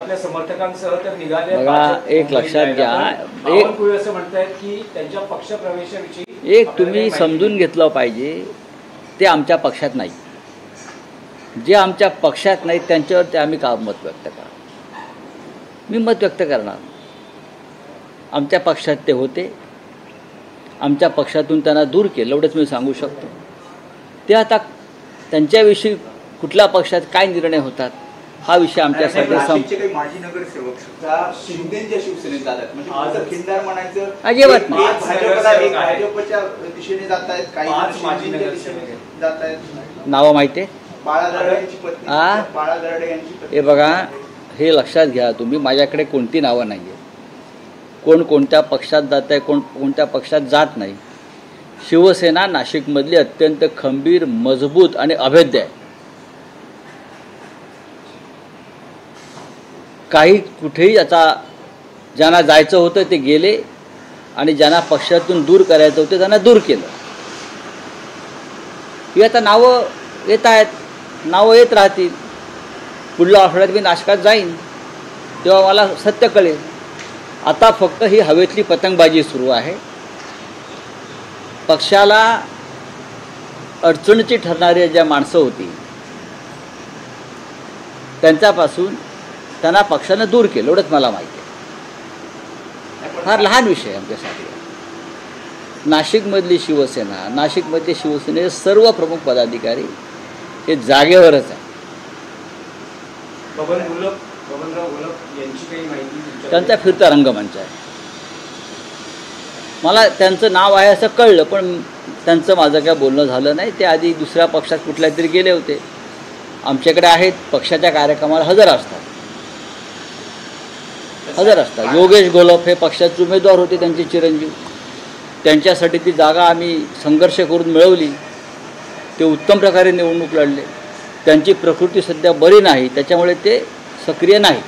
आपल्या समर्थकांसह तर निघाले। बघा, एक लक्षात घ्या, बावनकुळे असं म्हणतात की त्यांच्या पक्षप्रवेशाविषयी एक तुम्ही समजून घेतलं पाहिजे, ते आमच्या पक्षात नाही। जे आमच्या पक्षात नाही त्यांच्यावर ते आम्ही का मत व्यक्त करा? मी मत व्यक्त करणार। आमच्या पक्षात ते होते, आमच्या पक्षातून त्यांना दूर केलं, एवढंच मी सांगू शकतो। ते आता त्यांच्याविषयी कुठल्या पक्षात काय निर्णय होतात हा विषय आमच्यासाठी काही माजी नगरसेवक शिंदेच्या शिवसेनेत जातात, म्हणजे खिंडार म्हणायचं अजिबात नाही। भाजपच्या दिशेने जात आहेत, काही माजी नगरसेवक जात आहेत। नावं माहिती आहे? बाळा दराडे यांची पत्नी, बाळा दराडे यांची पत्नी। हे बघा, हे लक्षात घ्या तुम्ही, माझ्याकडे कोणती नावं नाही आहे। कोण कोणत्या पक्षात जात आहे, कोण कोणत्या पक्षात जात नाही। शिवसेना नाशिकमधली अत्यंत खंबीर, मजबूत आणि अभेद्य आहे। काही कुठेही आता ज्यांना जायचं होतं ते गेले आणि ज्यांना पक्षातून दूर करायचं होतं त्यांना दूर केलं। ही आता नावं येत आहेत, नावं येत राहतील। पुढल्या आठवड्यात मी नाशकात जाईन तेव्हा मला सत्य कळेल। आता फक्त ही हवेतली पतंगबाजी सुरू आहे। पक्षाला अडचणीची ठरणारी ज्या माणसं होती त्यांच्यापासून त्यांना पक्षानं दूर केलं, एवढंच मला माहिती आहे। फार लहान विषय आमच्यासाठी। नाशिकमधली शिवसेना, नाशिकमधले शिवसेनेचे सर्व प्रमुख पदाधिकारी हे जागेवरच आहे। बबनराव घोलप यांची काही माहिती? त्यांचा फिरता रंगमंच आहे। मला त्यांचं नाव आहे असं कळलं, पण त्यांचं माझं काय बोलणं झालं नाही। ते आधी दुसऱ्या पक्षात कुठल्या तरी गेले होते। आमच्याकडे आहेत, पक्षाच्या कार्यक्रमाला हजर असतात। योगेश घोलप हे पक्षाचे उमेदवार होते, त्यांचे चिरंजीव। त्यांच्यासाठी ती जागा आम्ही संघर्ष करून मिळवली। ते उत्तम प्रकारे निवडणूक लढले। त्यांची प्रकृती सध्या बरी नाही, त्याच्यामुळे ते सक्रिय नाही।